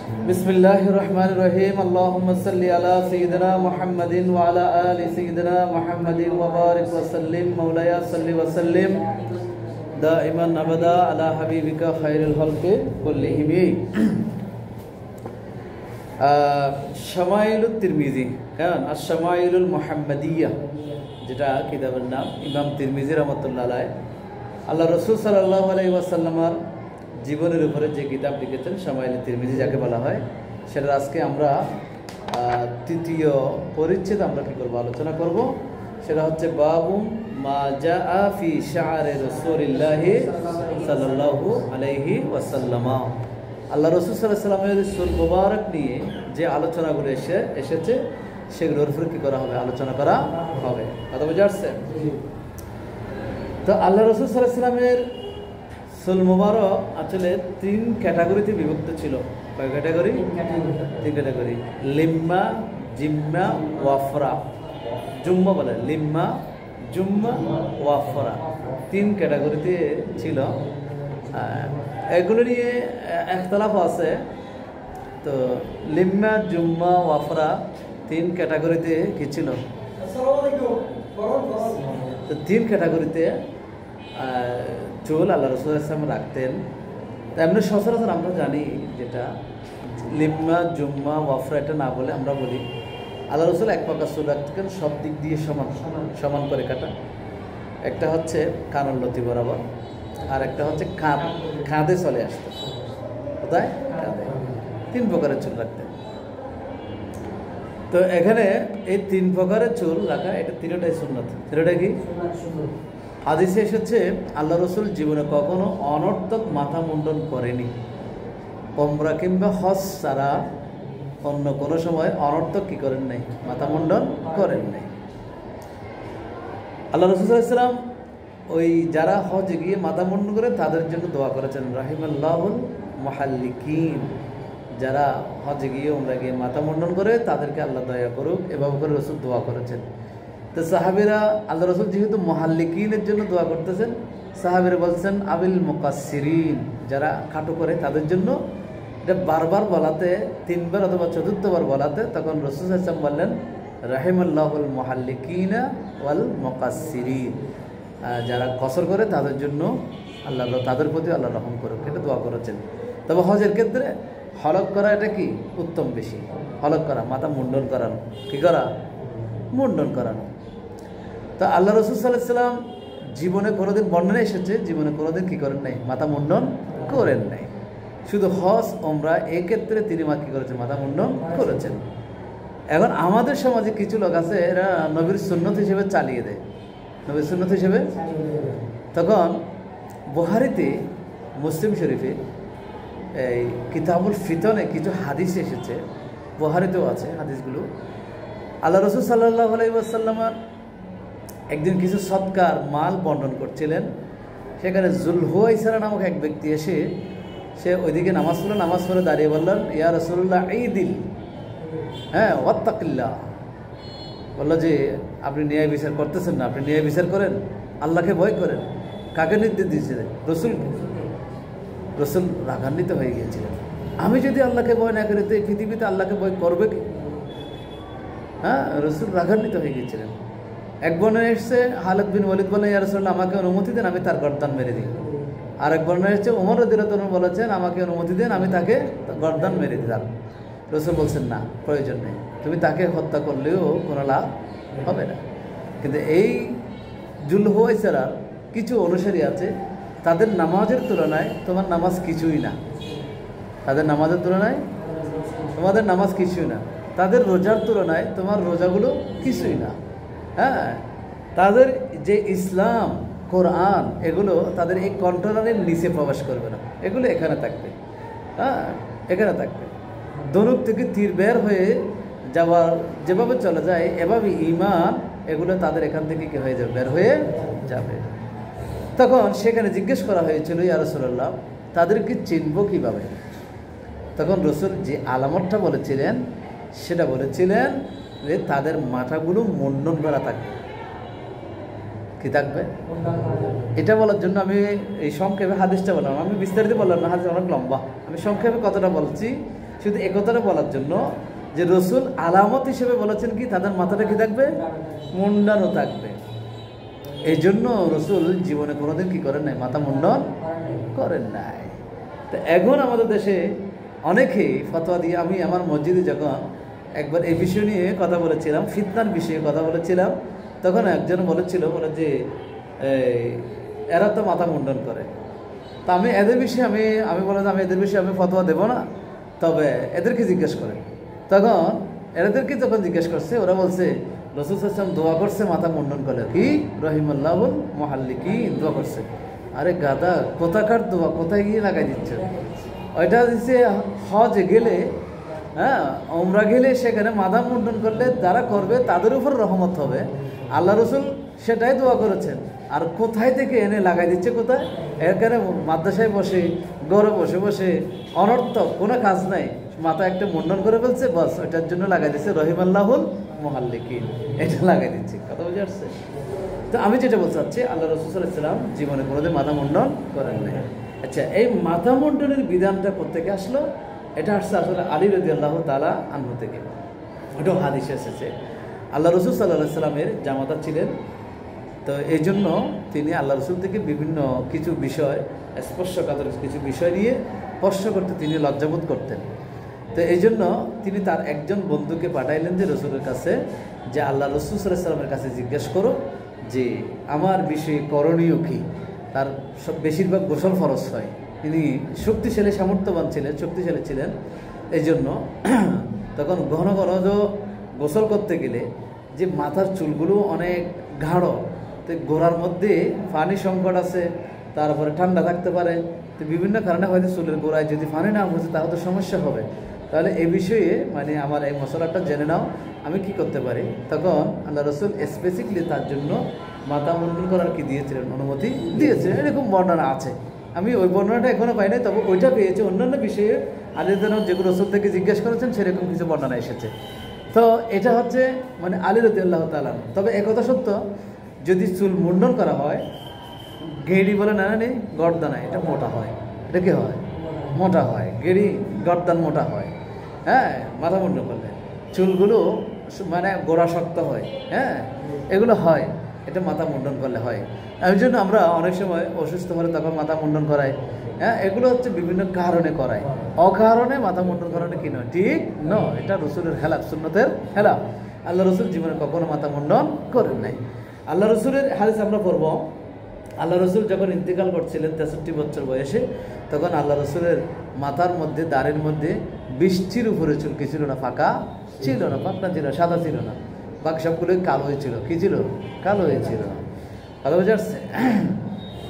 বিসমিল্লাহির রহমানির রহিম। আল্লাহুম্মা সাল্লি আলা সাইয়্যিদিনা মুহাম্মাদিন ওয়া আলা আলি সাইয়্যিদিনা মুহাম্মাদিন ওয়া বারিক ওয়া সাল্লিম। মাওলায়া সাল্লি ওয়া সাল্লিম দাইমান আবাদা আলা হাবিবিকা খায়রুল খালকি কুল্লিহিম। শামাইলুত তিরমিজি, কারণ আশ-শামাইলুল মুহাম্মাদিয়া, যেটা কিতাবের নাম ইমাম তিরমিজি রাহমাতুল্লাহ আলাইহি আল্লাহ রাসূল সাল্লাল্লাহু আলাইহি ওয়াসাল্লামের জীবনের উপরে যে কিতাব লিখেছেন শামাইলুত তিরমিজি যাকে বলা হয়, সেটা আজকে আমরা তৃতীয় পরিচ্ছেদ আমরা কি করব, আলোচনা করব। সেটা হচ্ছে বাবু মা জাআ ফি শা'রি রাসূলিল্লাহি সাল্লাল্লাহু আলাইহি ওয়াসাল্লাম। আল্লাহ রাসূল সাল্লাল্লাহু আলাইহি ওয়াসাল্লামের চুল মুবারক নিয়ে যে আলোচনাগুলো এসেছে সেগুলোর উপরে কি করা হবে, আলোচনা করা হবে। কথা বুঝে আসছে? তো আল্লাহ রাসূল সাল্লাল্লাহু আলাইহি ওয়াসাল্লামের চুল মুবারক আসলে তিন ক্যাটাগরিতে বিভক্ত ছিল। কয় ক্যাটাগরি? তিন ক্যাটাগরি। লিম্মা, জিম্মা, ওয়াফরা। জুম্মা বলে, লিম্মা, জুম্মা, ওয়াফরা, তিন ক্যাটাগরিতে ছিল। এগুলো নিয়ে ইখতিলাফ আছে। তো লিম্মা, জুম্মা, ওয়াফরা তিন ক্যাটাগরিতে কি ছিল? তো তিন ক্যাটাগরিতে চুল আল্লাহ রাসূল সাল্লাল্লাহু আলাইহি ওয়াসাল্লাম রাখতেন। এমনি সচরাচর আমরা জানি যেটা লিম্মা, জুম্মা, ওয়াফরা এটা না বলে আমরা বলি আল্লাহ রাসূল এক প্রকার চুল রাখতেন, সব দিক দিয়ে সমান করে কাটা। একটা হচ্ছে কানের লতি বরাবর, আর একটা হচ্ছে কাঁধে চলে আসতো। কোথায়? কাঁধে। তিন প্রকারের চুল রাখতেন। তো এখানে এই তিন প্রকারের চুল রাখা, এটা তিনটাই সুন্নাত। তিনটা কি? হাদিসে এসেছে আল্লাহ রাসূল জীবনে কখনো অনর্থক মাথা মুন্ডন করেনি। উমরা কিংবা হজ ছাড়া অন্য কোনো সময় অনর্থক কি করেন নাই, মাথা মুন্ডন করেন নাই। আল্লাহ রাসূল সাল্লাল্লাহু আলাইহি ওয়াসাল্লাম ওই যারা হজে গিয়ে মাথা মুন্ডন করে তাদের জন্য দোয়া করেছেন, রাহিমাল্লাহুল মুহাল্লিকিন। যারা হজে গিয়ে উমরা গিয়ে মাথা মুন্ডন করে তাদেরকে আল্লাহ দয়া করুক, এভাবে করে রাসূল দোয়া করেছেন। তো সাহাবীরা আল্লাহ রাসূল যেহেতু মুহাল্লিকিনের জন্য দোয়া করতেছেন, সাহাবীরা বলছেন আবিল মুকাসসিরিন, যারা খাটো করে তাদের জন্য। এটা বারবার বলাতে, তিনবার অথবা চতুর্থবার বলাতে তখন রাসূল সাল্লাল্লাহু আলাইহি ওয়াসাল্লাম বললেন রাহিমাল্লাহুল মুহাল্লিকিনা ওয়াল মুকাসসিরিন, যারা কসর করে তাদের জন্য আল্লাহ তাদের প্রতি আল্লাহ রহম করুক, এটা দোয়া করেছেন। তবে হজের ক্ষেত্রে হলক করা এটা কি উত্তম বেশি। হলক করা, মাথা মুন্ডন করানো, কি করা? মুন্ডন করানো। তো আল্লাহ রাসূল সাল্লাল্লাহু আলাইহি ওয়াসাল্লাম জীবনে কোনোদিন বর্ণনা এসেছে জীবনে কোনোদিন কি করেন নাই, মাথা মুন্ডন করেন নাই। শুধু হজ ওমরা এই ক্ষেত্রে তিনি কি করেছেন, মাথা মুন্ডন করেছেন। এখন আমাদের সমাজে কিছু লোক আছে, এরা নবীর সুন্নত হিসেবে চালিয়ে দেয়, নবীর সুন্নত হিসেবে। তখন বুখারীতে, মুসলিম শরীফে এই কিতাবুল ফিতনে কিছু হাদিস এসেছে, বুখারীতেও আছে হাদিসগুলো। আল্লাহ রাসূল সাল্লাল্লাহু আলাইহি ওয়াসাল্লাম একদিন কিছু সদকার মাল বন্টন করছিলেন। সেখানে যুলহুয়াইসারা নামক এক ব্যক্তি এসে সে ওইদিকে নামাজ পড়ে দাঁড়িয়ে বললেন, ইয়া রাসূলুল্লাহ ঈদিল, হ্যাঁ ওয়াত্তাকিল্লাহ। বলল যে আপনি ন্যায় বিচার করতেছেন না, আপনি ন্যায় বিচার করেন, আল্লাহকে ভয় করেন। কাকে নির্দেশ দিয়েছিলেন? রসুলকে। রসুল রাগান্বিত হয়ে গিয়েছিলেন, আমি যদি আল্লাহকে ভয় না করি তো এই পৃথিবীতে আল্লাহকে ভয় করবে কি? হ্যাঁ, রসুল রাগান্বিত হয়ে গিয়েছিলেন। এক বর্ণনা এসছে খালিদ বিন ওয়ালিদ বলেন, ইয়া রাসূলুল্লাহ আমাকে অনুমতি দেন, আমি তার গর্দান মেরে দিই। আর এক বর্ণনা এসছে ওমর রাদিয়াল্লাহু আনহু বলেছেন, আমাকে অনুমতি দেন, আমি তাকে গর্দান মেরে দিলাম। রসুল বলছেন না, প্রয়োজন নেই, তুমি তাকে হত্যা করলেও কোনো লাভ হবে না। কিন্তু এই যুলহুয়াইসারার কিছু অনুসারী আছে, তাদের নামাজের তুলনায় তোমার নামাজ কিছুই না। তাদের নামাজের তুলনায় তোমাদের নামাজ কিছুই না। তাদের রোজার তুলনায় তোমার রোজাগুলো কিছুই না। হ্যাঁ, তাদের যে ইসলাম, কোরআন, এগুলো তাদের এই কন্ট্রোলারের নিচে প্রবেশ করবে না, এগুলো এখানে থাকবে। হ্যাঁ, এখানে থাকবে। ধনুক থেকে তীর বের হয়ে যাওয়ার যেভাবে চলে যায়, এভাবে ঈমান এগুলো তাদের এখান থেকে কি হয়ে যাবে, বের হয়ে যাবে। তখন সেখানে জিজ্ঞেস করা হয়েছিল, ইয়া রাসূলুল্লাহ তাদেরকে চিনব কিভাবে? তখন রসুল যে আলামতটা বলেছিলেন সেটা বলেছিলেন যে তাদের মাথাগুলো মুন্ডন করা থাকবে। কি থাকবে? এটা বলার জন্য আমি এই সংক্ষেপে হাদিসটা বললাম, আমি বিস্তারিত বললাম না, হাদিস অনেক লম্বা। আমি সংক্ষেপে কতটা বলছি শুধু একথাটা বলার জন্য যে রসুল আলামত হিসেবে বলেছেন কি তাদের মাথাটা কি থাকবে, মুন্ডানো থাকবে। এই জন্য রসুল জীবনে কোনোদিন কি করেন নাই, মাথা মুন্ডন করেন নাই। তো এখন আমাদের দেশে অনেকেই ফতোয়া দিয়ে, আমি আমার মসজিদে যখন একবার এই বিষয় নিয়ে কথা বলেছিলাম, ফিতনার বিষয়ে কথা বলেছিলাম, তখন একজন বলে যে এরা তো মাথা মুন্ডন করে। তা আমি এদের বিষয়ে আমি বললাম আমি এদের বিষয়ে আমি ফতোয়া দেবো না, তবে এদেরকে জিজ্ঞেস করেন। তখন এদেরকে যখন জিজ্ঞেস করছে, ওরা বলছে রাসূল সাল্লাল্লাহু আলাইহি ওয়াসাল্লাম দোয়া করছে মাথা মুন্ডন করে, কি রহিমাল্লাহুল মুহাল্লিকিন দোয়া করছে। আরে গাদা, কোথাকার দোয়া কোথায় গিয়ে লাগাই দিচ্ছে? ওইটা দিচ্ছে হজে গেলে, হ্যাঁ ওমরা গেলে সেখানে মাথা মুন্ডন করলে যারা করবে তাদের উপর রহমত হবে, আল্লাহ রসুল সেটাই দোয়া করেছেন। আর কোথায় থেকে এনে লাগাই দিচ্ছে, কোথায়? এখানে মাদ্রাসায় বসে, ঘরে বসে বসে অনর্থক কোনো কাজ নাই, মাথা একটা মুন্ডন করে ফেলছে, বাস ওইটার জন্য লাগাই দিচ্ছে রহিমাল্লাহুল মুহাল্লিকিন, এটা লাগাই দিচ্ছে। কথা বুঝে আসছে? তো আমি যেটা বলতে চাচ্ছি, আল্লাহ রাসূল সাল্লাল্লাহু আলাইহি ওয়াসাল্লাম জীবনে কোনোদিন মাথা মুন্ডন করেন নাই। আচ্ছা, এই মাথা মুন্ডনের বিধানটা কোত্থেকে আসলো? এটা আসছে আসলে আলী রাদিয়াল্লাহু তাআলা আনহু থেকে। ওটাও হাদিসে এসেছে। আল্লাহ রাসূল সাল্লাল্লাহু আলাইহি ওয়াসাল্লামের জামাতা ছিলেন, তো এই জন্য তিনি আল্লাহ রসুল থেকে বিভিন্ন কিছু বিষয়, স্পর্শকাতর কিছু বিষয় নিয়ে স্পর্শ করতে তিনি লজ্জাবোধ করতেন। তো এই জন্য তিনি তার একজন বন্ধুকে পাঠাইলেন যে রসুলের কাছে, যে আল্লাহ রসুল সাল্লাল্লাহু আলাইহি ওয়াসাল্লামের কাছে জিজ্ঞেস করো যে আমার বিষয়ে করণীয় কী। তার বেশিরভাগ গোসল ফরজ হয়, তিনি শক্তিশালী সামর্থ্যবান ছিলেন, শক্তিশালী ছিলেন। এই জন্য তখন ঘন ঘন গোসল করতে গেলে যে মাথার চুলগুলো অনেক গাঢ়, তো গোড়ার মধ্যে পানি সংকট আছে, তারপরে ঠান্ডা থাকতে পারে, তো বিভিন্ন কারণে হয়তো চুলের গোড়ায় যদি পানি না পৌঁছে তাহলে তো সমস্যা হবে। তাহলে এই বিষয়ে আমার এই মশলাটা জেনে নাও, আমি কি করতে পারি। তখন আল্লাহ রসুল স্পেসিফিকলি তার জন্য মাথা মুন্ডন করার কি দিয়েছিলেন, অনুমতি দিয়েছিলেন। এরকম বর্ণনা আছে, আমি ওই বর্ণনাটা এখনও পাই নাই, তবে ওইটা পেয়েছি। অন্যান্য বিষয়ে আলী যেগুলো রসুল থেকে জিজ্ঞেস করেছেন সেরকম কিছু বর্ণনা এসেছে। তো এটা হচ্ছে আলী রাদিয়াল্লাহু তাআলা। তবে একথা সত্য, যদি চুল মুন্ডন করা হয়, গেড়ি বলে না নেই, গর্দানা, এটা মোটা হয়। এটা কি হয়? মোটা হয়। গেড়ি গর্দান মোটা হয়। হ্যাঁ, মাথা মুন্ডন করলে চুলগুলো গোড়া শক্ত হয়। হ্যাঁ, এগুলো হয়, এটা মাথা মুন্ডন করলে হয়। এই জন্য আমরা অনেক সময় অসুস্থ হলে তখন মাথা মুন্ডন করাই। হ্যাঁ, এগুলো হচ্ছে বিভিন্ন কারণে করায়, অকারণে মাথা মুন্ডন করানো কি নয়, ঠিক নয়। এটা রসুলের খেলাফ, সুন্নতের খেলাফ। আল্লাহ রসুল জীবনে কখনো মাথা মুন্ডন করেন নাই। আল্লাহ রসুলের হাদিস আমরা পড়ব, আল্লাহ রসুল যখন ইন্তেকাল করছিলেন 63 বছর বয়সে, তখন আল্লাহ রসুলের মাথার মধ্যে, দাড়ির মধ্যে 20টির উপরে চুল কি ছিল না, ফাঁকা ছিল না, পাতলা ছিল, সাদা ছিল না, বাকি সবগুলোই কালো হয়েছিল। কি ছিল? কালো হয়েছিল। কথা বোঝা যাচ্ছে?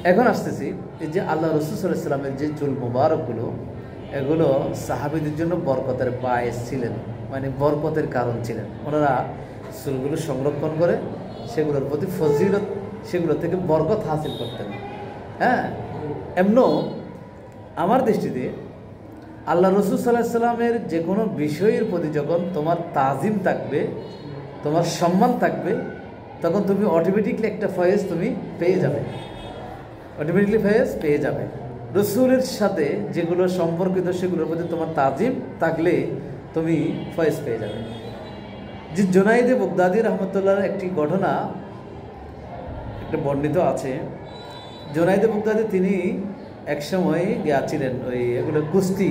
এখন আসতেছি, এই যে আল্লাহ রসুল সাল্লাল্লাহু আলাইহি ওয়াসাল্লামের যে চুল মুবারকগুলো, এগুলো সাহাবীদের জন্য বরকতের বায়েস ছিলেন, বরকতের কারণ ছিলেন। ওনারা চুলগুলো সংরক্ষণ করে সেগুলোর প্রতি ফজিলত, সেগুলো থেকে বরকত হাসিল করতেন। হ্যাঁ, এমনও আমার দৃষ্টিতে আল্লাহ রসুল সাল্লাল্লাহু আলাইহি ওয়াসাল্লামের যে কোনো বিষয়ের প্রতি যখন তোমার তাজিম থাকবে, তোমার সম্মান থাকবে, তখন তুমি অটোমেটিকলি একটা ফয়েজ তুমি পেয়ে যাবে, অটোমেটিকলি ফয়েজ পেয়ে যাবে। রসুলের সাথে যেগুলো সম্পর্কিত সেগুলোর প্রতি তোমার তাজিম থাকলে তুমি ফয়েজ পেয়ে যাবে। যে জুনাইদে বাগদাদী রহমতুল্লাহর একটি ঘটনা একটা বর্ণিত আছে। জুনাইদে বাগদাদী তিনি একসময় ছিলেন, এগুলো কুস্তি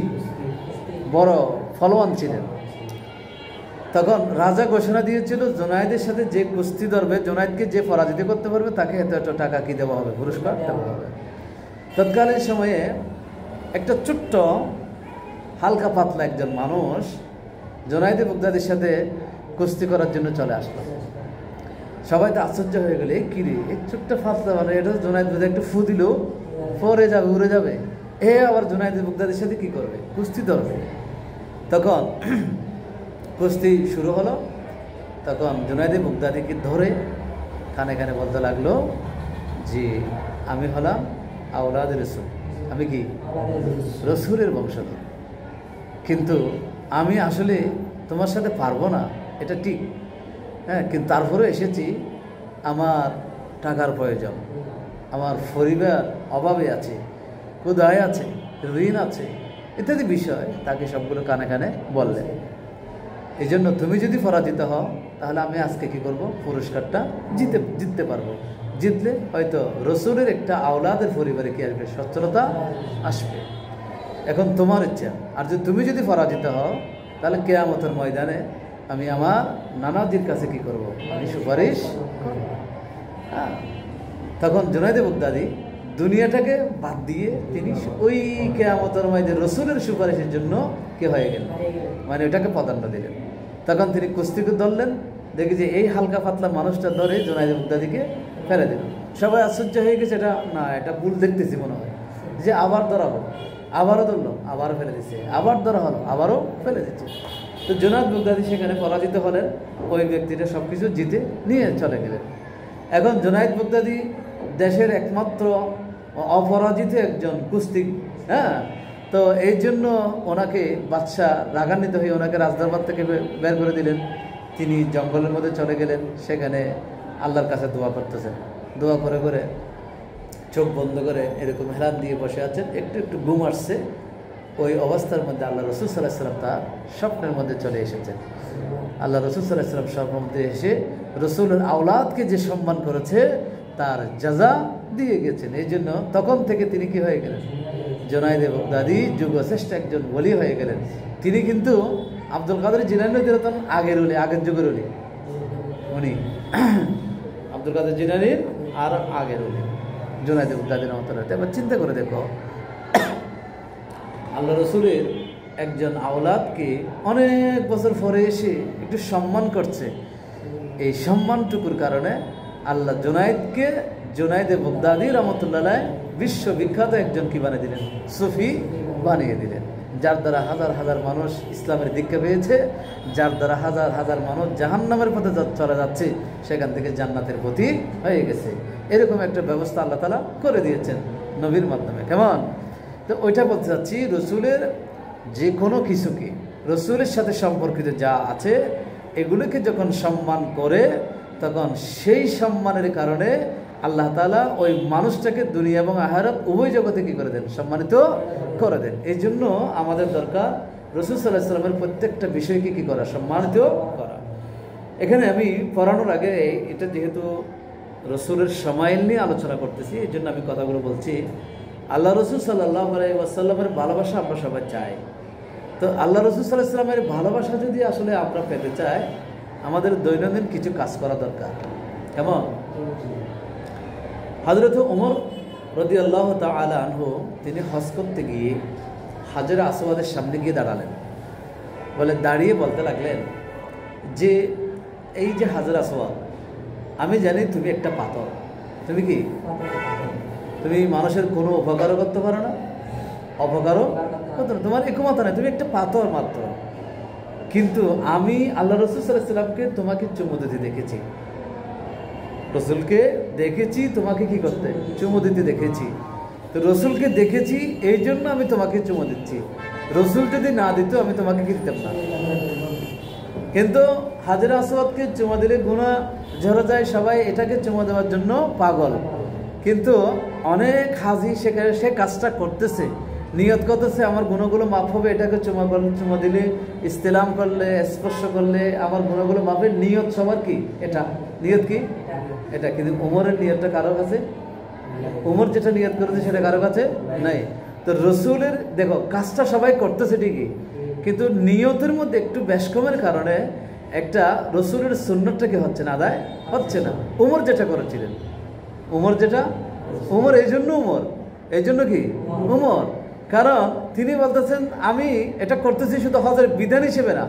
বড় ফলোয়ান ছিলেন। তখন রাজা ঘোষণা দিয়েছিল, জুনাইদের সাথে যে কুস্তি ধরবে, জুনাইদকে যে পরাজিত করতে পারবে তাকে এত টাকা কি দেওয়া হবে, পুরস্কার দেওয়া হবে। তৎকালীন সময়ে একটা ছোট্ট হালকা পাতলা একজন মানুষ জুনাইদে বাগদাদীর সাথে কুস্তি করার জন্য চলে আসলো। সবাই তো আশ্চর্য হয়ে গেলে, কি রে এই ছোট্ট পাতলা এটা জুনাইদ বোধহয় একটু ফু দিল পরে যাবে, উড়ে যাবে, আবার জুনাইদে বাগদাদীর সাথে কি করবে, কুস্তি ধরবে। তখন কুস্তি শুরু হলো। তখন জুনাইদে বাগদাদীকে ধরে কানে কানে বলতে লাগলো যে আমি হলাম আওলাদ রসুল, আমি কি রসুলের বংশধর, কিন্তু আমি আসলে তোমার সাথে পারবো না, এটা ঠিক। হ্যাঁ, কিন্তু তারপরে এসেছি, আমার টাকার প্রয়োজন, আমার পরিবার অভাবে আছে, ক্ষুধায় আছে, ঋণ আছে, ইত্যাদি বিষয় তাকে সবগুলো কানে কানে বললেন। এই জন্য তুমি যদি পরাজিত হও তাহলে আমি আজকে কি করব, পুরস্কারটা জিততে পারবো। জিতলে হয়তো রসুলের একটা আওলাদের পরিবারে কি আসবে, সচ্ছলতা আসবে। এখন তোমার ইচ্ছা। আর যদি তুমি যদি পরাজিত হও তাহলে কিয়ামতের ময়দানে আমি আমার নানাজির কাছে কি করব, আমি সুপারিশ করব। হ্যাঁ, তখন জুনায়েদ বাগদাদী দুনিয়াটাকে বাদ দিয়ে তিনি ওই কিয়ামতের ময়দানে রসুলের সুপারিশের জন্য কি হয়ে গেলেন, মানে ওটাকে প্রাধান্য দিলেন। তখন তিনি কুস্তিকে ধরলেন, দেখি যে এই হালকা পাতলা মানুষটা ধরে জুনায়েদ বাগদাদীকে ফেলে দিল। সবাই আশ্চর্য হয়ে গেছে, এটা ভুল দেখতেছি মনে হয়, যে আবার ধরাবো, আবারও ধরলো, আবারও ফেলে দিচ্ছে, আবার ধরা হলো, আবারও ফেলে দিচ্ছে। তো জুনায়েদ বাগদাদী সেখানে পরাজিত হলেন, ওই ব্যক্তিটা সব কিছু জিতে নিয়ে চলে গেলেন। এখন জুনায়েদ বাগদাদী দেশের একমাত্র অপরাজিত একজন কুস্তিক। হ্যাঁ, তো এই জন্য ওনাকে বাদশাহ রাগান্বিত হয়ে ওনাকে রাজদরবার থেকে বের করে দিলেন। তিনি জঙ্গলের মধ্যে চলে গেলেন, সেখানে আল্লাহর কাছে দোয়া করতেছেন। দোয়া করে করে চোখ বন্ধ করে এরকম হেলান দিয়ে বসে আছেন, একটু একটু ঘুম আসছে। ওই অবস্থার মধ্যে আল্লাহ রসুল সাল্লাহ সাল্লাম তার স্বপ্নের মধ্যে চলে এসেছেন। আল্লাহ রসুল সাল্লাহ সাল্লাম স্বপ্নের মধ্যে এসে রসুলের আওলাদকে যে সম্মান করেছে তার জাযা দিয়ে গেছেন। এই জন্য তখন থেকে তিনি কি হয়ে গেলেন, জুনায়েদ বাগদাদী যুগশ্রেষ্ঠ একজন ওলি হয়ে গেলেন। তিনি কিন্তু আব্দুল কাদের জিলানী রাদিয়াল্লাহু আগের ওলি, আগের যুগের ওলি। উনি আব্দুল কাদের জিলানীর আর আগের ওলি জুনায়েদ বাগদাদী রহমাতুল্লাহ। এবার চিন্তা করে দেখো, আল্লাহ রসুলের একজন আওলাদকে অনেক বছর পরে এসে একটু সম্মান করছে। এই সম্মানটুকুর কারণে আল্লাহ জুনায়েদ বাগদাদী রহমাতুল্লাহ বিশ্ববিখ্যাত একজন কি বানিয়ে দিলেন, সুফি বানিয়ে দিলেন, যার দ্বারা হাজার হাজার মানুষ ইসলামের দীক্ষা পেয়েছে, যার দ্বারা হাজার হাজার মানুষ জাহান্নামের পথে চলে যাচ্ছে, সেখান থেকে জান্নাতের পথি হয়ে গেছে। এরকম একটা ব্যবস্থা আল্লাহ তাআলা করে দিয়েছেন নবীর মাধ্যমে। কেমন? তো ওইটা বলতে চাচ্ছি, রসুলের যে কোনো কিছুকে, রসুলের সাথে সম্পর্কিত যা আছে এগুলোকে যখন সম্মান করে, তখন সেই সম্মানের কারণে আল্লাহ তাআলা ওই মানুষটাকে দুনিয়া এবং আখিরাত উভয় জগতে কি করে দেন, সম্মানিত করে দেন। এই জন্য আমাদের দরকার রাসূল সাল্লাল্লাহু আলাইহি ওয়াসাল্লামের প্রত্যেকটা বিষয়কে কি করা, সম্মানিত করা। এখানে আমি পড়ানোর আগে এটা যেহেতু রসুলের শামাইল নিয়ে আলোচনা করতেছি, এই জন্য আমি কথাগুলো বলছি। আল্লাহ রসুল সাল্লাল্লাহু আলাইহি ওয়াসাল্লামের ভালোবাসা আমরা সবাই চাই। তো আল্লাহ রসুল সাল্লাল্লাহু আলাইহি ওয়াসাল্লামের ভালোবাসা যদি আসলে আমরা পেতে চাই, আমাদের দৈনন্দিন কিছু কাজ করা দরকার। কেমন? হযরত ওমর রাদিয়াল্লাহু তাআলা আনহু তিনি হজ করতে গিয়ে হাজরে আসওয়াদের সামনে গিয়ে দাঁড়ালেন। বলে দাঁড়িয়ে বলতে লাগলেন যে, এই যে হাজরে আসওয়াদ, আমি জানি তুমি একটা পাথর, তুমি কি, তুমি মানুষের কোনো উপকারও করতে পারো না, অপকারও করতে না, তোমার এই ক্ষমতা নেই, তুমি একটা পাথর মাত্র। কিন্তু আমি আল্লাহ রসুল সাল্লাল্লাহু আলাইহি ওয়াসাল্লামকে তোমাকে চুমু দিতে দেখেছি, রসুলকে দেখেছি তোমাকে কি করতে, চুমু দিতে দেখেছি। তো রসুলকে দেখেছি এই জন্য আমি তোমাকে চুমু দিচ্ছি, রসুল যদি না দিত আমি তোমাকে কি দিতাম না। কিন্তু হাজরে আসওয়াদকে চুমা দিলে গুনাহ ঝরে যায়, সবাই এটাকে চুমা দেওয়ার জন্য পাগল। কিন্তু অনেক হাজি সেখানে সে কাজটা করতেছে, নিয়ত করতেছে আমার গুণগুলো মাফ হবে, এটাকে চুমা দিলে, ইস্তেলাম করলে, স্পর্শ করলে আমার গুণগুলো মাফের নিয়ত সবার কি, এটা নিয়ত কি এটা। কিন্তু উমরের নিয়তটা কারো কাছে, উমর যেটা নিয়ত করেছে সেটা কারো কাছে নাই। তো রসুলের দেখো কাজটা সবাই করতেছে ঠিকই, কিন্তু নিয়তের মধ্যে একটু বেশকমের কারণে একটা রসুলের সুন্নতটা কি হচ্ছে না, আদায় হচ্ছে না। উমর যেটা করেছিলেন, উমর এই জন্য কি উমর, কারণ তিনি বলতেছেন আমি এটা করতেছি শুধু হজের বিধান হিসেবে না,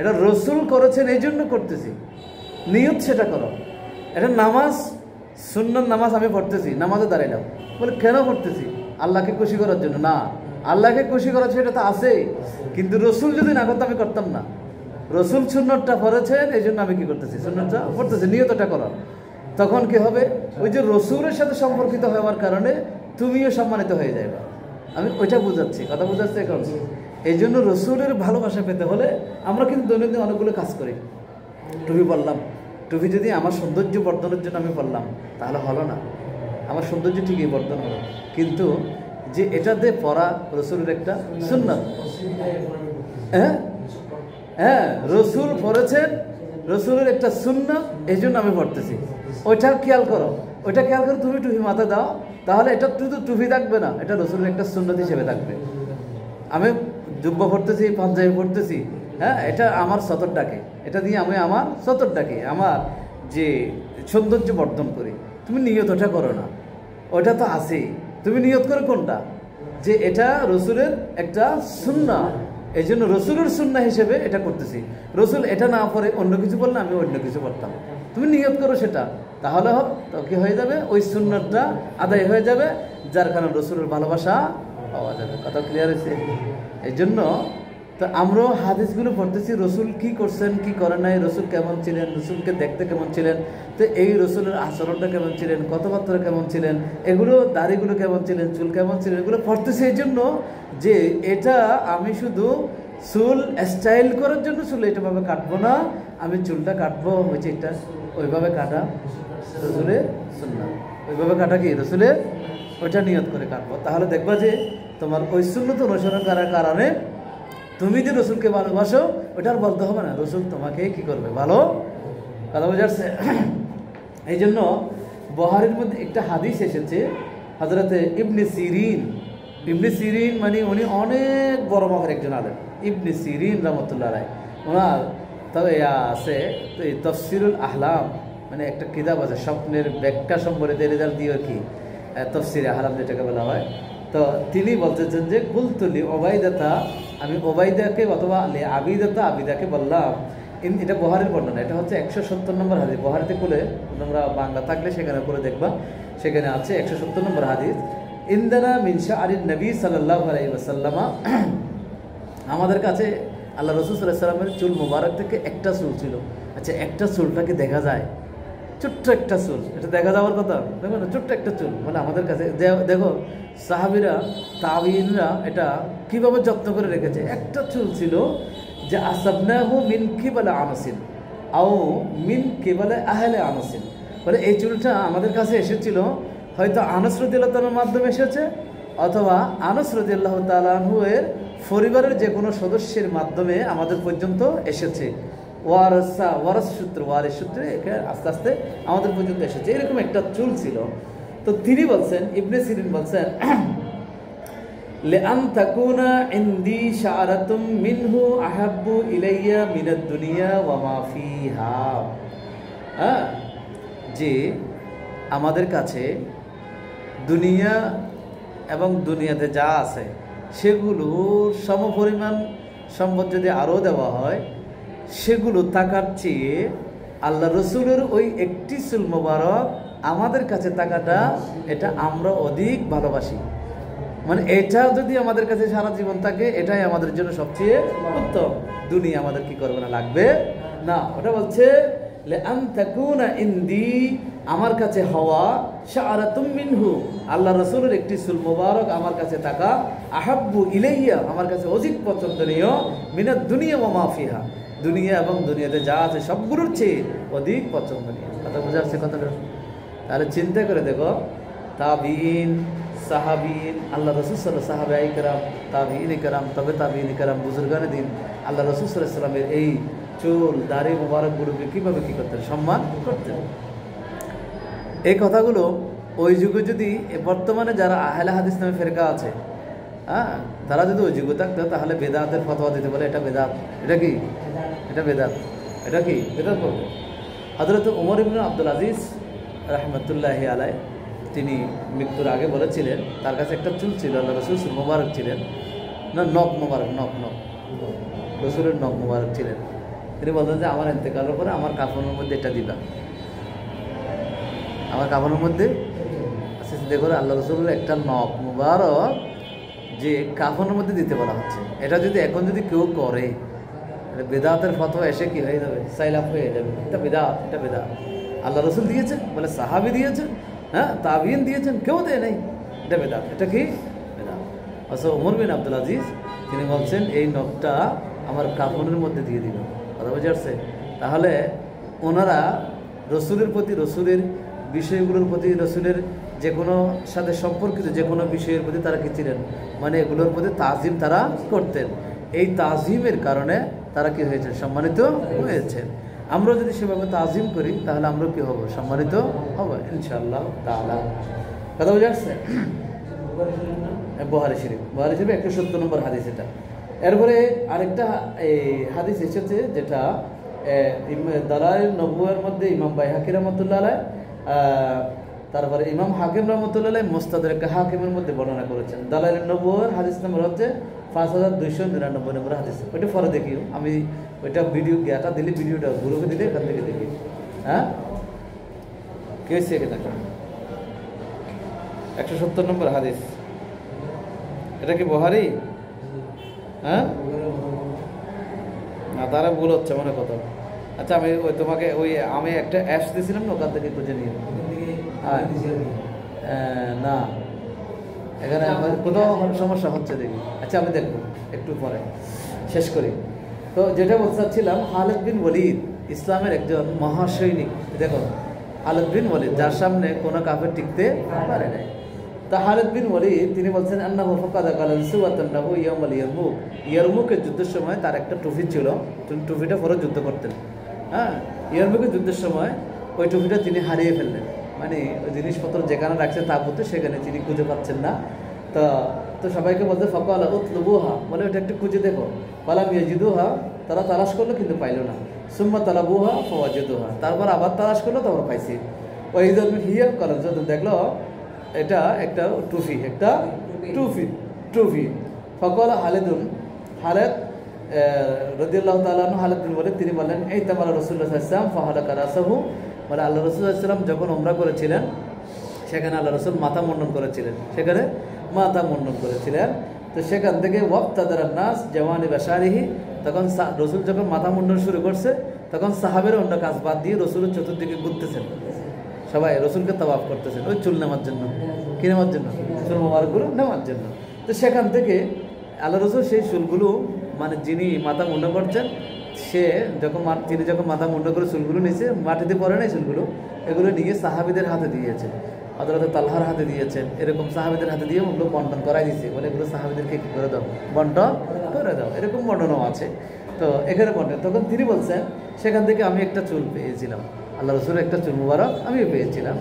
এটা রসুল করেছেন এই জন্য করতেছি, নিয়ত সেটা করো। এটা নামাজ, সুন্নত নামাজ আমি পড়তেছি, নামাজে দাঁড়াইলাম, বলে কেন পড়তেছি, আল্লাহকে খুশি করার জন্য না, আল্লাহকে খুশি করার সেটা তো আছেই, কিন্তু রসুল যদি না করতো আমি করতাম না। রসুল সুন্নতটা পড়েছেন এই জন্য আমি কি করতেছি, সুন্নতটা পড়তেছি, নিয়তটা করো। তখন কি হবে, ওই যে রসুলের সাথে সম্পর্কিত হওয়ার কারণে তুমিও সম্মানিত হয়ে যাবে। আমি ওইটা বুঝাচ্ছি, কথা বুঝাচ্ছি এখন। এই জন্য রসুলের ভালোবাসা পেতে হলে আমরা কিন্তু দৈনন্দিন অনেকগুলো কাজ করি। টুপি পরলাম, টুপি যদি আমার সৌন্দর্য বর্ধনের জন্য আমি পরলাম তাহলে হলো না, আমার সৌন্দর্য ঠিকই বর্ধন হলো, কিন্তু যে এটাতে পড়া রসুলের একটা সুন্নাত। হ্যাঁ হ্যাঁ, রসুল পড়েছেন, রসুলের একটা সুন্নাত, এই জন্য আমি পড়তেছি। ওইটা খেয়াল করো, ওইটা খেয়াল করো। তুমি টুপি মাথা দাও, তাহলে এটা শুধু টুপি থাকবে না, এটা রসুলের একটা সুন্নাত হিসেবে থাকবে। আমি জুব্বা পড়তেছি, পাঞ্জাবি পড়তেছি, হ্যাঁ, এটা আমার সতরটাকে, এটা দিয়ে আমি আমার সতরটাকে আমার যে সৌন্দর্য বর্ধন করি। তুমি নিয়ত ওটা করো না, ওটা তো আছেই। তুমি নিয়ত করো কোনটা, যে এটা রসুলের একটা সুন্নাহ, এই জন্য রসুলের সুন্নাহ হিসেবে এটা করতেছি। রসুল এটা না পড়ে অন্য কিছু বললে আমি অন্য কিছু করতাম। তুমি নিয়ত করো সেটা, তাহলে তো কি হয়ে যাবে, ওই সুন্নাহটা আদায় হয়ে যাবে, যার কারণে রসুলের ভালোবাসা পাওয়া যাবে। কথা ক্লিয়ার হয়েছে? এই জন্য তো আমরাও হাদিসগুলো পড়তেছি, রসুল কি করছেন কি করেন নাই, রসুল কেমন ছিলেন, রসুলকে দেখতে কেমন ছিলেন, তো এই রসুলের আচরণটা কেমন ছিলেন, কথাবার্তা কেমন ছিলেন, এগুলো দাড়িগুলো কেমন ছিলেন, চুল কেমন ছিলেন, এগুলো পড়তেছি এই জন্য যে এটা আমি শুধু চুল স্টাইল করার জন্য চুল এটাভাবে কাটবো না, আমি চুলটা কাটবো হয়েছে এটা ওইভাবে কাটা রসুলের সুন্নাহ, ওইভাবে কাটা কি রসুলের, ওইটা নিয়ত করে কাটবো। তাহলে দেখবা যে তোমার ওই সুন্নত অনুসরণ করার কারণে তুমি যে রসুলকে ভালোবাসো ওটা আর বলতে হবে না, রসুল তোমাকে কি করবে, ভালো। কথা বোঝা যাচ্ছে? এই জন্য বুখারীর মধ্যে একটা হাদিস এসেছে, হযরতে ইবনে সিরিন, ইবনে সিরিন মানে উনি অনেক বড় মাপের একজন আলেম, ইবনে সিরিন রাহমাতুল্লাহ আলাইহি। ওনার তবে আছে তাফসীরুল আহলাম, মানে একটা কিতাব আছে স্বপ্নের ব্যাখ্যা সম্পর্কে রেজাল্ট দিয়ে কি তাফসীরে আহলাম যেটাকে বলা হয়। তো তিনি বলতেছেন যে কুলতুলি ওবাইদাতা, আমি ওবাইদাকে অথবা আবিদাতা, আবিদাকে বললাম, এটা বুখারীর বর্ণনা, এটা হচ্ছে 170 নম্বর হাদিস। বুখারীতে খুলে তোমরা বাংলা থাকলে সেখানে করে দেখবা, সেখানে আছে 170 নম্বর হাদিস। ইনদানা মিন শাআরিন নবী সাল্লাল্লাহু আলাইহি ওয়াসাল্লাম, আমাদের কাছে আল্লাহ রাসূল সাল্লাল্লাহু আলাইহি ওয়াসাল্লামের চুল মুবারক থেকে একটা চুল ছিল। আচ্ছা, একটা চুলটাকে দেখা যায়, ছোট্ট একটা চুল, এটা দেখা যাওয়ার কথা, দেখো না, ছোট্ট একটা চুল, মানে আমাদের কাছে দেখো সাহাবীরা তাবিঈনরা এটা কিভাবে যত্ন করে রেখেছে। একটা চুল ছিল যে আসাবনাহু মিন কিবালা আনাসিন আও মিন কিবালা আহলে আনাসিন, বলে এই চুলটা আমাদের কাছে এসেছিল হয়তো আনাস রাদিয়াল্লাহু তাআলার মাধ্যমে এসেছে, অথবা আনাস রাদিয়াল্লাহু তাআলা আনহু এর পরিবারের যে কোনো সদস্যের মাধ্যমে আমাদের পর্যন্ত এসেছে। ওয়ারাস সূত্রে আস্তে আস্তে আমাদের পর্যন্ত এসেছে, এরকম একটা চুল ছিল। তো তিনি বলছেন, ইবনে সিরিন বলছেন, লিআন তাকুনা ইনদি শাআরাতুম মিনহু আহাব্বু ইলাইয়া মিনাদ দুনিয়া ওয়া মা ফিহা, যে আমাদের কাছে দুনিয়া এবং দুনিয়াতে যা আছে সেগুলোর সমপরিমাণ সম্পদ যদি আরও দেওয়া হয়, সেগুলো থাকার চেয়ে আল্লাহ রসুলের ওই একটি চুল মোবারক আমাদের কাছে থাকাটা, এটা আমরা অধিক ভালোবাসি। মানে এটা যদি আমাদের কাছে সারা জীবন থাকে, এটাই আমাদের জন্য সবচেয়ে উত্তম। দুনিয়া আমাদের কি করবে না, লাগবে না। ওটা বলছে লিআন তাকুনা ইনদি, আমার কাছে হওয়া, শাআরাতুম মিনহু, আল্লাহ রাসূলের একটি চুল মোবারক আমার কাছে থাকা, আহাব্বু ইলাইয়া, আমার কাছে অধিক পছন্দনীয়, মিনাদ দুনিয়া ওয়া মা ফিহা, দুনিয়া এবং দুনিয়াতে যা আছে সবগুলোর চেয়ে অধিক পছন্দনীয়। কথা বোঝা যাচ্ছে কথাটা? তাহলে চিন্তা করে দেখো, তাবিঈন, সাহাবীন, আল্লাহ রাসূল সাল্লাল্লাহু সাহাবায়ে কেরাম, তাবিঈন কেরাম, তবে তাবিঈন কেরাম, বুজুর্গানে দিন আল্লাহ রাসূল সাল্লাল্লাহু আলাইহি ওয়াসাল্লামের এই চুল দাড়ি মোবারকগুলোকে কীভাবে কী করতেন, সম্মান করতেন। এই কথাগুলো ওই যুগে যদি বর্তমানে যারা আহলে হাদিস নামে ফেরকা আছে, হ্যাঁ, তারা যদি ওই যুগে থাকতো তাহলে বেদাতের ফতোয়া দিতে বলে, এটা বেদাত, এটা কি, এটা বেদাত, এটা কি বেদাত করবে। হযরত ওমর ইবনে আব্দুল আজিজ রাহমাতুল্লাহি আলাইহি, তিনি মৃত্যুর আগে বলেছিলেন, তার কাছে একটা চুল ছিল, আল্লাহ রাসূল চুল মোবারক ছিলেন, না নখ মোবারক, নখ রসুলের নখ মোবারক ছিলেন। তিনি বলতেন যে আমার ইন্তেকালের পরে আমার কাফনের মধ্যে এটা দিবা, আমার কাফনের মধ্যে দেখো আল্লাহ রসুলের একটা নখ মুবারক যে কাফনের মধ্যে দিতে বলা হচ্ছে। এটা যদি এখন যদি কেউ করে, বেদাতের ফতোয়া এসে কি হয়ে যাবে, সাইলাফ হয়ে যাবে, এটা বেদাত, এটা বেদাত। আল্লাহ রসুল দিয়েছেন, বলে সাহাবী দিয়েছেন, হ্যাঁ, তাবিঈন দিয়েছেন, কেউ দেয় নাই, এটা বেদাত, এটা কি বেদাত। আচ্ছা, ওমর বিন আব্দুল আজিজ তিনি বলছেন এই নখটা আমার কাফনের মধ্যে দিয়ে দিল। কথা বুঝে আসছে? তাহলে ওনারা রসুলের প্রতি, রসুলের বিষয়গুলোর প্রতি, রসুলের যে কোনো সাথে সম্পর্কিত যে কোনো বিষয়ের প্রতি তারা কি ছিলেন, মানে এগুলোর প্রতি তাজিম তারা করতেন। এই তাজিমের কারণে তারা কি হয়েছে, সম্মানিত হয়েছেন। আমরা যদি সেভাবে তাজিম করি তাহলে আমরা কি হব, সম্মানিত হব ইনশাআল্লাহ তাআলা। কথা বুঝে আসছে? বুখারী শরীফ 170 নম্বর হাদিস এটা। এরপরে আরেকটা এই হাদিস এসেছে যেটা দালাইল নবুয়ার মধ্যে ইমাম বাইহাকি রাহমাতুল্লাহ আলাইহি, তারপরে ইমাম হাকিম রাহমাতুল্লাহ আলাইহি মুস্তাদরাক হাকিমের মধ্যে বর্ণনা করেছেন। দালাইল নবুয়ার হাদিস নম্বর হচ্ছে 5299 নম্বর হাদিস। ওইটা পরে দেখিও, আমি ওইটা ভিডিও জ্ঞাটা দিলে, ভিডিওটা গ্রুপে দিলে এখান থেকে দেখি। হ্যাঁ, কে হয়েছে এখানে 170 নম্বর হাদিস। এটা কি বুখারী? হ্যাঁ না, তারা ভুল হচ্ছে মনে কথা। আচ্ছা, আমি ওই তোমাকে ওই আমি একটা অ্যাপস দিয়েছিলাম না, ওখান থেকে খুঁজে নিয়ে না, এখানে আমার কোথাও সমস্যা হচ্ছে দেখি। আচ্ছা, আমি দেখবো একটু পরে, শেষ করি। তো যেটা বলতে চাচ্ছিলাম, খালিদ বিন ওয়ালিদ ইসলামের একজন মহাসৈনিক। দেখো, খালিদ বিন ওয়ালিদ যার সামনে কোনো কাফের টিকতে পারে নাই। তা খালিদ বিন ওয়ালিদ তিনি বলছেন আন্নাহু ফাকাদা কালাসুওয়াতান লাহু ইয়াউমাল ইয়ারমুক। ইয়ারমুকের যুদ্ধের সময় তার একটা টুপি ছিল, টুপিটা পরে যুদ্ধ করতেন। হ্যাঁ, ইয়ারমুকের যুদ্ধের সময় ওই টুপিটা তিনি হারিয়ে ফেললেন। মানে ওই জিনিসপত্র যেখানে রাখছে তাবুতে, সেখানে তিনি খুঁজে পাচ্ছেন না। তো সবাইকে বলতে ফাকালা উতলুবুহা, বলে ওটা একটু খুঁজে দেখো। ফালাম ইয়াজিদুহা, তারা তালাশ করলো কিন্তু পাইল না। সুম্মা তালাবুহা ফাওয়াজাদুহা, তারপর আবার তালাশ করলো, তারপর পাইছি। ওয়াইদাল হিয়া কলেজ দেখলো এটা একটা টুপি, একটা টুপি। ফকাল খালিদ রাদিয়াল্লাহু তাআলা আনহু, খালিদ বিন ওয়ালিদ তিনি বলেন, এই তামারা রাসূলুল্লাহ সাল্লাল্লাহু আলাইহি ওয়াসাল্লাম ফাহালাকা রাসাহু, মানে আল্লাহ রাসূল সাল্লাল্লাহু আলাইহি ওয়াসাল্লাম যখন উমরা করেছিলেন সেখানে আল্লাহ রাসূল মাথা মুন্ডন করেছিলেন, তো সেখান থেকে ওয়াক্তাদারান নাস জাওয়ানি বাশারিহি, তখন রসুল যখন মাথা মুন্ডন শুরু করছে তখন সাহাবেরা অন্য কাজ বাদ দিয়ে রসুলের চতুর্দিকে ঘুরতেছেন, সবাই রসুলকে তাওয়াফ করতেছেন ওই চুল নেওয়ার জন্য। কি নেওয়ার জন্য? চুল মোবারকগুলো নেওয়ার জন্য। তো সেখান থেকে আল্লাহ রসুল সেই চুলগুলো, মানে যিনি মাথা মুন্ডন করছেন তিনি যখন মাথা মুন্ডন করে চুলগুলো নিয়েছে, মাটিতে পড়ে নাই চুলগুলো, এগুলো নিয়ে সাহাবীদের হাতে দিয়েছেন, হযরত তালহার হাতে দিয়েছেন, এরকম সাহাবীদের হাতে দিয়ে ওগুলো বন্টন করাই দিয়েছে, বলে এগুলো সাহাবীদেরকে কি করে দাও, বন্টন করে দাও। এরকম বন্টনও আছে। তো এখানে বন্টন, তখন তিনি বলছেন সেখান থেকে আমি একটা চুল পেয়েছিলাম, আল্লাহ রসুলের একটা চুল মুবারক আমিও পেয়েছিলাম।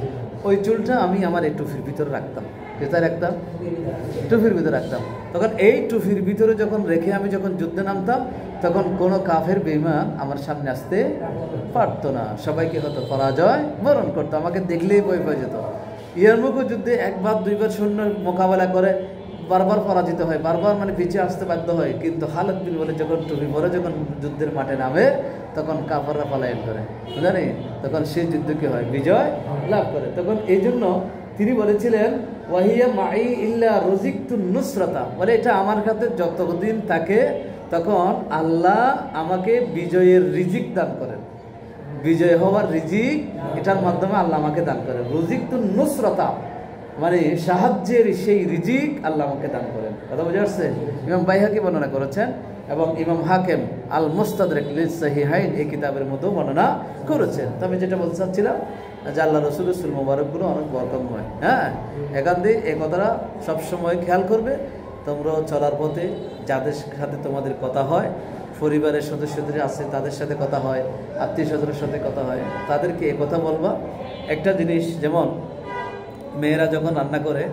ওই চুলটা আমি আমার এই টুপির ভিতরে রাখতাম। কোথায় রাখতাম? টুপির ভিতরে রাখতাম। তখন এই টুপির ভিতরে যখন রেখে আমি যখন যুদ্ধে নামতাম, তখন কোনো কাফের বেঈমান আমার সামনে আসতে পারতো না, সবাইকে হয়তো পরাজয় বরণ করতো, আমাকে দেখলেই ভয় পেয়ে যেত। ইয়ারমুক যুদ্ধে একবার দুইবার সৈন্য মোকাবেলা করে বারবার পরাজিত হয়, বারবার মানে পিছিয়ে আসতে বাধ্য হয়, কিন্তু খালিদ বিন ওয়ালিদ যখন টুপি পরে যখন যুদ্ধের মাঠে নামে তখন কাফাররা পলায়ন করে, জানি তখন সেই যুদ্ধ কি হয়, বিজয় লাভ করে। তখন এই জন্য তিনি বলেছিলেন ওয়াহিয়া মাই ইল্লা রুজিকতুন নুসরাতা, বলে এটা আমার কাছে যতদিন থাকে তখন আল্লাহ আমাকে বিজয়ের রিজিক দান করেন, বিজয় হওয়ার রিজিক এটার মাধ্যমে আল্লাহ আমাকে দান করেন। রুজিকতুন নুসরাতা মানে সাহায্যের সেই রিজিক আল্লাহ আমাকে দান করেন। কথা বুঝে আসছে? ইমাম বাইহাকি বর্ণনা করেছেন এবং ইমাম হাকিম আল মুস্তাদরাক লিস সাহিহাইন এই কিতাবের মধ্যে বর্ণনা করেছেন। তো আমি যেটা বলতে চাচ্ছিলাম যে আল্লাহ রসুলের চুল মোবারকগুলো অনেক বরকতময়। হ্যাঁ, এখান দিয়ে এই কথাটা সবসময় খেয়াল করবে। তোমরা চলার পথে যাদের সাথে তোমাদের কথা হয়, পরিবারের সদস্যদের আছে তাদের সাথে কথা হয়, আত্মীয় স্বজনের সাথে কথা হয়, তাদেরকে এ কথা বলবা। একটা জিনিস, যেমন মেয়েরা যখন রান্না করে,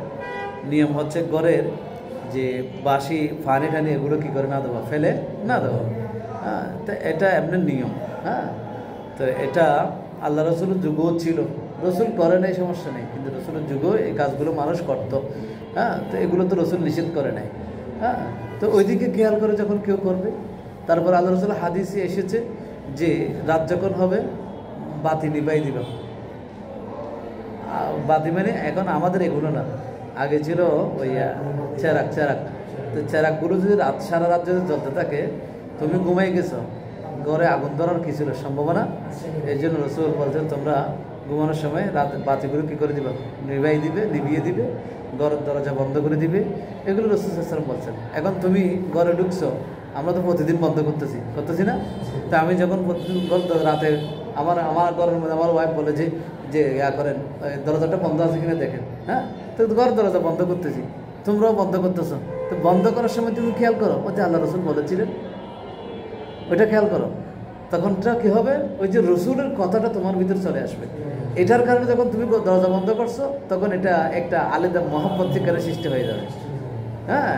নিয়ম হচ্ছে ঘরের যে বাসি পানি টানি এগুলো কী করে না দেওয়া, ফেলে না দেওয়া। হ্যাঁ, তো এটা এমনি নিয়ম। হ্যাঁ, তো এটা আল্লাহ রসুলের যুগও ছিল, রসুল করে নাই সমস্যা নেই, কিন্তু রসুলের যুগও এই কাজগুলো মানুষ করতো। হ্যাঁ, তো এগুলো তো রসুল নিষেধ করে নাই। হ্যাঁ, তো ওইদিকে খেয়াল করে যখন কেউ করবে। তারপর আল্লাহ রসুল হাদিসে এসেছে যে রাত যখন হবে বাতি নিবাই দিবা। বাতি মানে এখন আমাদের এগুলো না, আগে ছিল ওই চেরাক। তো চেরাকগুলো যদি সারা রাত যদি জ্বলতে থাকে, তুমি ঘুমাই গেছো, ঘরে আগুন ধরার কি ছিল সম্ভাবনা। এই জন্য রসুল বলছেন তোমরা ঘুমানোর সময় রাত বাতিগুলো কী করে দিবা, নিভিয়ে দিবে, ঘরের দরজা বন্ধ করে দিবে। এগুলো রসুল সাল্লাল্লাহু আলাইহি ওয়াসাল্লাম বলছেন। এখন তুমি ঘরে ঢুকছো, আমরা তো প্রতিদিন বন্ধ করতেছি না। তা আমি যখন প্রতিদিন রাতে আমার ঘরের মধ্যে আমার ওয়াইফ বলে যে যে ইয়া করেন দরজাটা বন্ধ আছে কিনা দেখেন, হ্যাঁ, তো ঘর দরজা বন্ধ করতেছি, তোমরাও বন্ধ করতেছো, তো বন্ধ করার সময় তুমি খেয়াল করো ওই যে আল্লাহ রসুল বলেছিলেন, ওইটা খেয়াল করো, তখনটা কি হবে, ওই যে রসুলের কথাটা তোমার ভিতরে চলে আসবে। এটার কারণে যখন তুমি দরজা বন্ধ করছো তখন এটা একটা আলাদা মহব্বত থেকে সৃষ্টি হয়ে যাবে, হ্যাঁ,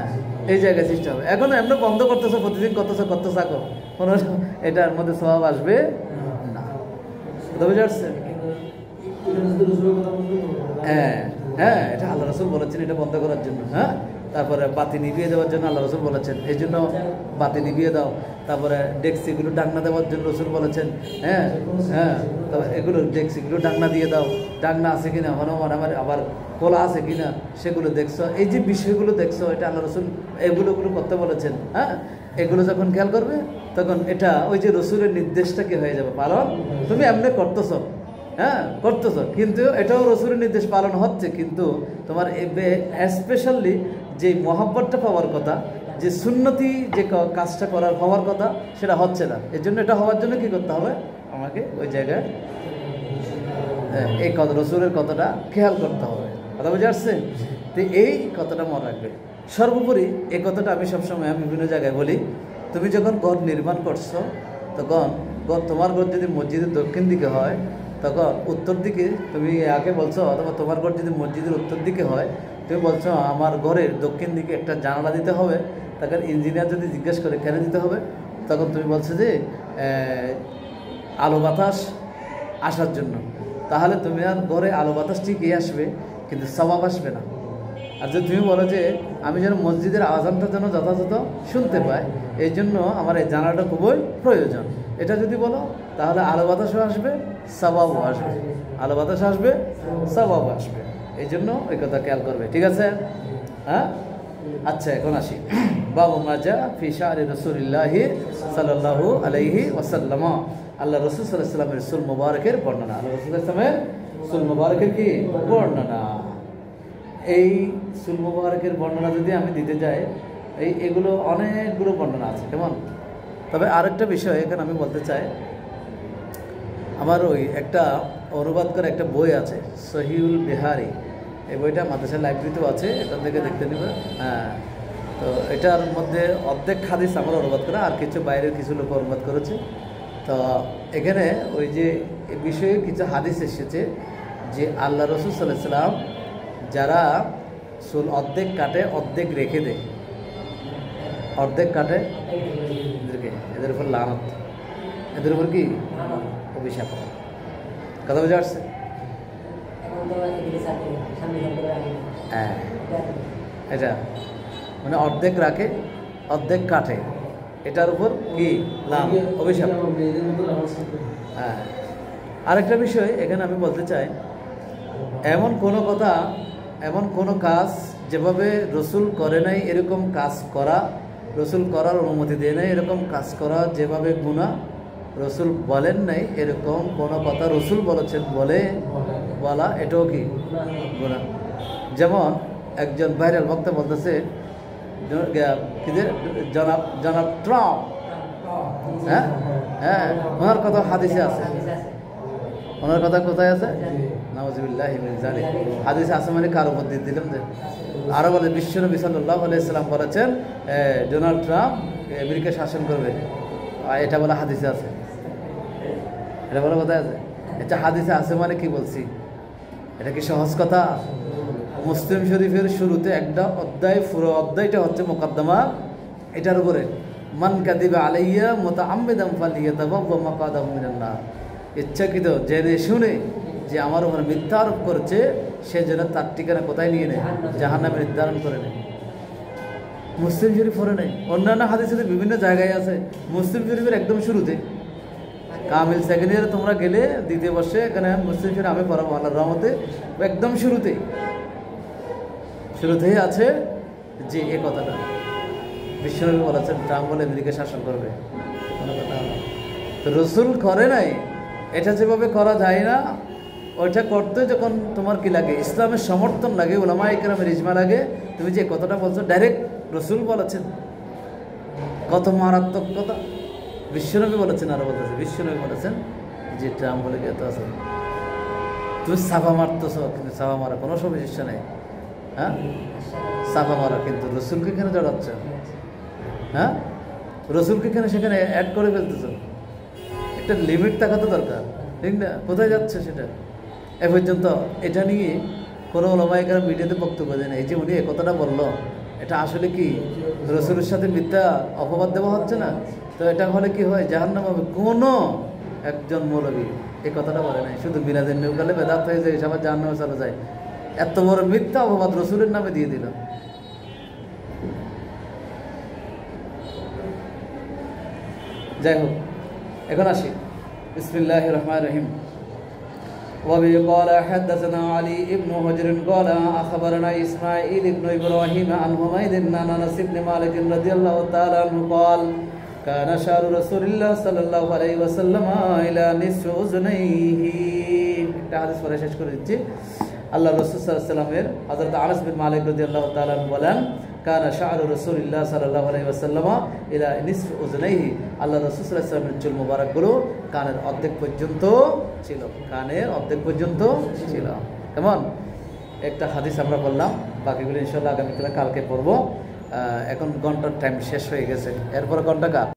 এই জায়গায় সৃষ্টি হবে। এখন এমনি বন্ধ করতেছো, প্রতিদিন করতেছো থাকো, কোনো এটার মধ্যে স্বভাব আসবে না। বুঝতে পারছেন? হ্যাঁ হ্যাঁ, এটা আল্লাহ রসুল বলেছেন এটা বন্ধ করার জন্য, হ্যাঁ। তারপরে বাতি নিভিয়ে দেওয়ার জন্য আল্লাহ রসুল বলেছেন, এই জন্য বাতি নিভিয়ে দাও। তারপরে ডেক্সিগুলো ডাকনা দেওয়ার জন্য রসুল বলেছেন, হ্যাঁ হ্যাঁ, তবে এগুলো ডেক্সিগুলো ডাকনা দিয়ে দাও, ডাকনা আছে কিনা, মারামারি আবার খোলা আছে কিনা সেগুলো দেখছো, এই যে বিষয়গুলো দেখছো এটা আল্লাহ রসুল এগুলো করতে বলেছেন, হ্যাঁ। এগুলো যখন খেয়াল করবে তখন এটা ওই যে রসুলের নির্দেশটা কি হয়ে যাবে, পালন তুমি এমনি করতেছো, হ্যাঁ করতেছ, কিন্তু এটাও রসুলের নির্দেশ পালন হচ্ছে, কিন্তু তোমার স্পেশালি যে মহব্বতটা পাওয়ার কথা, যে সুন্নতি যে কাজটা করার হওয়ার কথা সেটা হচ্ছে না। এর জন্য এটা হওয়ার জন্য কি করতে হবে, আমাকে ওই জায়গায় এই কথা রসুলের কথাটা খেয়াল করতে হবে। কথা বুঝে আসছে? তো এই কথাটা মনে রাখবে। সর্বোপরি এই কথাটা আমি সবসময় বিভিন্ন জায়গায় বলি, তুমি যখন ঘর নির্মাণ করছো তখন তোমার ঘর যদি মসজিদের দক্ষিণ দিকে হয় তখন উত্তর দিকে তুমি আগে বলছো, অথবা তোমার ঘর যদি মসজিদের উত্তর দিকে হয় তুমি বলছো আমার ঘরের দক্ষিণ দিকে একটা জানালা দিতে হবে। তখন ইঞ্জিনিয়ার যদি জিজ্ঞেস করে কেন দিতে হবে, তখন তুমি বলছো যে আলো বাতাস আসার জন্য। তাহলে তুমি আর ঘরে আলো বাতাস ঠিকই আসবে, কিন্তু সওয়াব আসবে না। আর যদি তুমি বলো যে আমি যেন মসজিদের আজানটা যেন যথাযথ শুনতে পাই, এই জন্য আমার এই জানালাটা খুবই প্রয়োজন, এটা যদি বলো তাহলে আলো বাতাসও আসবে, সওয়াবও আসবে, আলো বাতাস আসবে, সওয়াবও আসবে। এই জন্য ওই কথা খেয়াল করবে, ঠিক আছে? হ্যাঁ, আচ্ছা, এখন আসি বাবু মাজা ফি শাআরি রাসূলিল্লাহি সাল্লাল্লাহু আলাইহি ওয়াসাল্লাম। আল্লাহ রসুল সাল্লাল্লাহু আলাইহি ওয়াসাল্লামের সুল মুবারকের বর্ণনা, আল্লাহ রসুল সাল্লাল্লাহু আলাইহি ওয়াসাল্লামের সুল মুবারকের কি বর্ণনা। এই সুল মুবারকের বর্ণনা যদি আমি দিতে যাই, এগুলো অনেকগুলো বর্ণনা আছে, কেমন? তবে আরেকটা বিষয় এখানে আমি বলতে চাই, আমার ওই একটা অনুবাদ করা একটা বই আছে সহিউল বিহারি, এই বইটা মাদ্রাসা লাইব্রেরিতেও আছে, এখান থেকে দেখতে নেবে। হ্যাঁ, তো এটার মধ্যে অর্ধেক হাদিস আমার অনুবাদ করা, আর কিছু বাইরের কিছু লোক অনুবাদ করেছে। তো এখানে ওই যে এই বিষয়ে কিছু হাদিস এসেছে যে আল্লাহ রসুল সাল্লাল্লাহু আলাইহি ওয়াসাল্লাম যারা চুল অর্ধেক কাটে অর্ধেক রেখে দেয়, অর্ধেক কাটে এদের উপর লানত, এদের উপর কি অভিশাপ। কথা বুঝে আসছে? হ্যাঁ, এটা মানে অর্ধেক রাখে অর্ধেক কাটে, এটার উপর কি লাম, অভিশাপ। হ্যাঁ, আরেকটা বিষয় এখানে আমি বলতে চাই, এমন কোনো কথা, এমন কোনো কাজ যেভাবে রসুল করে নাই এরকম কাজ করা, রসুল করার অনুমতি দেয় নাই এরকম কাজ করা যেভাবে গুনাহ, রসুল বলেন নাই এরকম কোনো কথা রসুল বলেছেন বলা, এটাও কি গুনাহ। যেমন একজন ভাইরাল বক্তা বলতেছে, জনাব ট্রাম্প, হ্যাঁ হ্যাঁ, ওনার কথা হাদিসে আছে, ওনার কথা কোথায় আছে? নাউযুবিল্লাহি মিন যালিক, হাদিসে আছে মানে কার উপর দিয়ে দিলাম যে, আরো বলে বিশ্বনবী সাল্লাল্লাহু আলাইহি সাল্লাম বলেছেন ডোনাল্ড ট্রাম্প আমেরিকা শাসন করবে, এটা বলে হাদিসে আছে, এটা বলে কোথায় আছে? এটা হাদিসে আছে মানে কি বলছি, এটা কি সহজ কথা? মুসলিম শরীফের শুরুতে একটা অধ্যায়, পুরো অধ্যায়টা হচ্ছে মুকদ্দমা এটার উপরে, মান কাযিবা আলাইয়া মুতাআম্মিদান ফালিয়াতাবাওয়া মাকআদাহু মিনান নার, ইচ্ছাকৃত জেনে শুনে যে আমার উপর মিথ্যা আরোপ করেছে সে যেন তার ঠিকানা কোথায় নিয়ে নেয়, জাহান্নামে নির্ধারণ করে নেয়। মুসলিম শরীফ পড়ে নেই, অন্যান্য হাদিসে বিভিন্ন জায়গায় আছে, মুসলিম শরীফের একদম শুরুতে কামিল সেকেন্ড ইয়ারে তোমরা গেলে দ্বিতীয় বর্ষে এখানে মুসলিম শরীফ আমি পড়াবো আল্লাহর রহমতে, একদম শুরুতেই আছে যে এ কথাটা বিশ্বনবী বলেছেন ট্রাম্প বলে আমেরিকা শাসন করবে, কোনো কথা হলো। তো রসুল করে নাই, এটা যেভাবে করা যায় না, ওইটা করতে যখন তোমার কি লাগে, ইসলামের সমর্থন লাগে, উলামায়ে কেরামের ইজমা লাগে, তুমি যে কথাটা বলছো ডাইরেক্ট রসুল বলেছেন, কত মারাত্মক কথা। বিশ্বনবী বলেছেন, আরো বলতেছে বিশ্বনবী বলেছেন যে ট্রাম্প বলে কে আছে, তুমি সাফা মারতেছ, কিন্তু সাফা মারা কোনো সমস্যা নেই। হ্যাঁ, সাফা মারা, কিন্তু রসুলকে কেন জড়াচ্ছ? হ্যাঁ, রসুলকে কেন সেখানে অ্যাড করে ফেলতেছ? একটা লিমিট থাকাতো দরকার, ঠিক না? কোথায় যাচ্ছে সেটা? এ পর্যন্ত এটা নিয়ে কোনো ওলামায়ে মিডিয়াতে বক্তব্য দেয় না। এই যে উনি এ কথাটা বললো, এটা আসলে কি রসুলের সাথে মিথ্যা অপবাদ দেওয়া হচ্ছে না? তো এটা হলে কি হয়, জাহান্নাম হবে। কোনো একজন মৌলবী এই কথাটা বলে নাই, শুধু মিলাদের নিউকালে বেদাত হয়ে যায়, সবার জাহান্নামে চলে যায়। এত বড় মিথ্যা অপবাদ রসুলের নামে দিয়ে দিল। যাই হোক, এখন আসি। বিসমিল্লাহির রহমানির রহিম। وبه قال حدثنا علي بن حجر قال أخبرنا إسماعيل بن إبراهيم عن حميد بن أنس بن مالك رضي الله تعالى عنه قال كان شعر رسول الله صلى الله عليه وسلم إلى نصف أذنيه. একটা হাদিস পড়ে শেষ করে দিচ্ছি। আল্লাহ রাসূল সাল্লাল্লাহু আলাইহি ওয়াসাল্লামের হযরত আনাস বিন মালিক রাদিয়াল্লাহু তাআলা আনহু বলেন, কানা শা'রু রাসূলিল্লাহ সাল্লাল্লাহু আলাইহি ওয়াসাল্লাম ইলা নিসফি উযনাইহি। আল্লাহ রাসূল সাল্লাল্লাহু আলাইহি ওয়াসাল্লামের চুল মোবারকগুলো কানের অর্ধেক পর্যন্ত ছিল, কানের অর্ধেক পর্যন্ত ছিল। কেমন একটা হাদিস আমরা বললাম, বাকিগুলো ইনশাআল্লাহ আগামীকাল কালকে পড়বো। এখন ঘন্টার টাইম শেষ হয়ে গেছে, এরপর ঘন্টা কার?